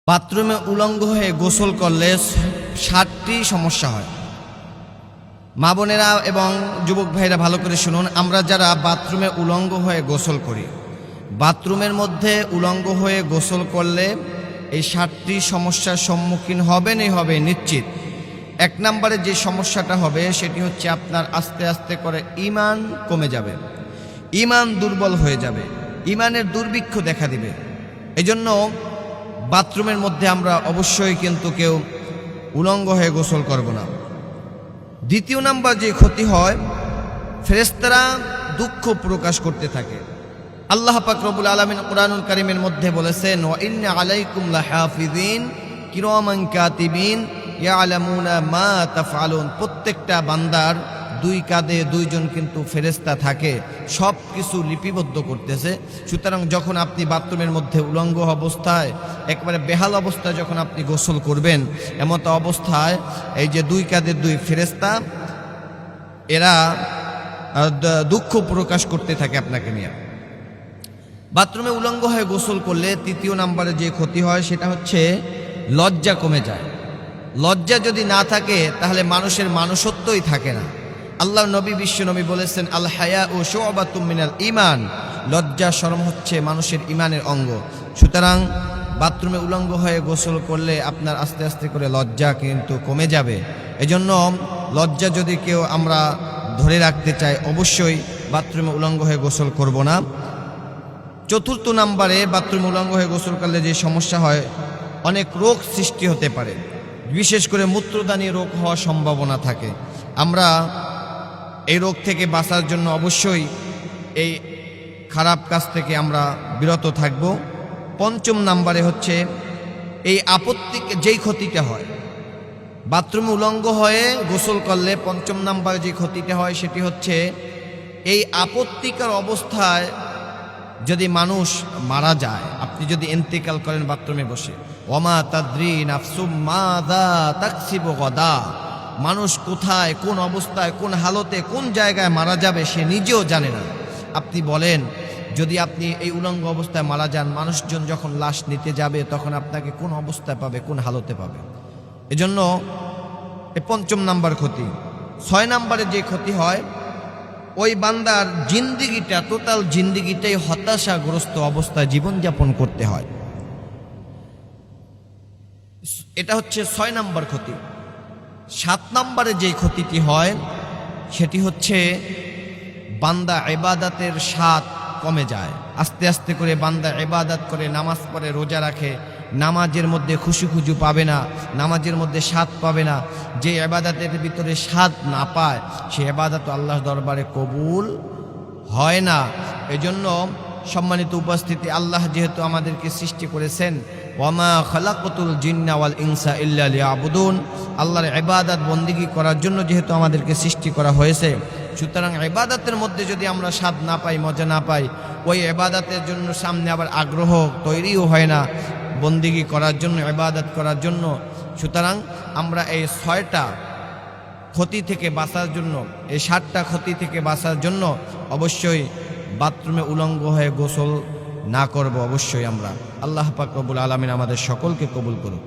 বাথরুমে উলঙ্গ হয়ে গোসল করলে 7টি সমস্যা হয়। মা বোনেরা এবং যুবক ভাইরা ভালো করে শুনুন, আমরা যারা বাথরুমে উলঙ্গ হয়ে গোসল করি, বাথরুমের মধ্যে উলঙ্গ হয়ে গোসল করলে এই 7টি সমস্যার সম্মুখীন হবেনই হবে নিশ্চিত। 1 নম্বরে যে সমস্যাটা হবে সেটি হচ্ছে আপনার আস্তে আস্তে করে ঈমান কমে যাবে, ঈমান দুর্বল হয়ে যাবে, ঈমানের দুর্ভিক্ষ দেখা দিবে। এজন্য বাথরুমের মধ্যে আমরা অবশ্যই কিন্তু কেউ উলঙ্গ হয়ে গোসল করব না। 2 নম্বর যে ক্ষতি হয়, ফেরেশতারা দুঃখ প্রকাশ করতে থাকে। আল্লাহ পাক রব্বুল আলামিন কুরআনুল কারীমের মধ্যে বলেছেন, ওয়া ইন্না আলাইকুম লাহাফিজিন কিরামান কাতিবিন ইয়ালামুনা মা তাফআলুন। প্রত্যেকটা বান্দার 2 কাঁধে 2 জন কিন্তু ফেরেশতা থাকে, সব কিছু লিপিবদ্ধ করতেছে। সুতরাং যখন আপনি বাথরুমের মধ্যে উলঙ্গ অবস্থায়, একবারে বেহাল অবস্থায় যখন আপনি গোসল করবেন, এমত অবস্থায় এই যে 2 কাঁধে 2 ফেরেশতা, এরা দুঃখ প্রকাশ করতে থাকে আপনাকে নিয়ে। বাথরুমে উলঙ্গ হয়ে গোসল করলে 3 নম্বরে যে ক্ষতি হয় সেটা হচ্ছে লজ্জা কমে যায়। লজ্জা যদি না থাকে তাহলে মানুষের মানুষত্বই থাকে না। আল্লাহ নবী বিশ্বনবী বলেছেন, আল হায়া ও শুআবাতুম মিনাল ঈমান। লজ্জা শরম হচ্ছে মানুষের ঈমানের অঙ্গ। সুতরাং বাথরুমে উলঙ্গ হয়ে গোসল করলে আপনার আস্তে আস্তে করে লজ্জা কিন্তু কমে যাবে। এজন্য লজ্জা যদি কেউ আমরা ধরে রাখতে চাই, অবশ্যই বাথরুমে উলঙ্গ হয়ে গোসল করব না। 4 নম্বরে বাথরুমে উলঙ্গ হয়ে গোসল করলে যে সমস্যা হয়, অনেক রোগ সৃষ্টি হতে পারে, বিশেষ করে মূত্রদানী রোগ হওয়ার সম্ভাবনা থাকে। আমরা এই রোগ থেকে বাঁচার জন্য অবশ্যই এই খারাপ কাজ থেকে আমরা বিরত থাকব। 5 নম্বরে হচ্ছে এই আপত্তি যেই ক্ষতিটা হয়, বাথরুমে উলঙ্গ হয়ে গোসল করলে 5 নম্বরে যে ক্ষতিটা হয় সেটি হচ্ছে এই আপত্তিকর অবস্থায় যদি মানুষ মারা যায়, আপনি যদি ইন্তেকাল করেন বাথরুমে বসে, ওমা তাদরি নাফসুম মাযা তাকসিবু গাদা, মানুষ কোথায়, কোন অবস্থায়, কোন হালতে, কোন জায়গায় মারা যাবে সে নিজেও জানে না। আপনি বলেন, যদি আপনি এই উলঙ্গ অবস্থায় মারা যান, মানুষজন যখন লাশ নিতে যাবে তখন আপনাকে কোন অবস্থায় পাবে, কোন হালতে পাবে। এজন্য এই 5 নম্বর ক্ষতি। 6 নম্বরে যে ক্ষতি হয়, ওই বান্দার জিন্দিগিটা, টোটাল জিন্দিগিটাই হতাশাগ্রস্ত অবস্থায় জীবনযাপন করতে হয়। এটা হচ্ছে 6 নম্বর ক্ষতি। 7 নম্বরে যে ক্ষতিটি হয় সেটি হচ্ছে বান্দা ইবাদতের স্বাদ কমে যায়। আস্তে আস্তে করে বান্দা ইবাদত করে, নামাজ পড়ে, রোজা রাখে, নামাজের মধ্যে খুশু পাবে না, নামাজের মধ্যে স্বাদ পাবে না। যে ইবাদতের ভিতরে স্বাদ না পায় সে ইবাদত আল্লাহর দরবারে কবুল হয় না। এজন্য সম্মানিত উপস্থিতি, আল্লাহ যেহেতু আমাদেরকে সৃষ্টি করেছেন, ওয়ামা খালাকাতুল জিন্না ওয়াল ইনসা ইল্লা লিয়াবুদুন, আল্লাহর ইবাদত বন্দেগী করার জন্য যেহেতু আমাদেরকে সৃষ্টি করা হয়েছে, সুতরাং ইবাদতের মধ্যে যদি আমরা স্বাদ না পাই, মজা না পাই, ওই ইবাদতের জন্য সামনে আবার আগ্রহ তৈরিও হয় না বন্দেগী করার জন্য, ইবাদত করার জন্য। সুতরাং আমরা এই 6টা ক্ষতি থেকে বাঁচার জন্য, এই 7টা ক্ষতি থেকে বাঁচার জন্য অবশ্যই বাথরুমে উলঙ্গ হয়ে গোসল না করব অবশ্যই আমরা। আল্লাহ পাক রব্বুল আলামিন আমাদের সকলকে কবুল করুন।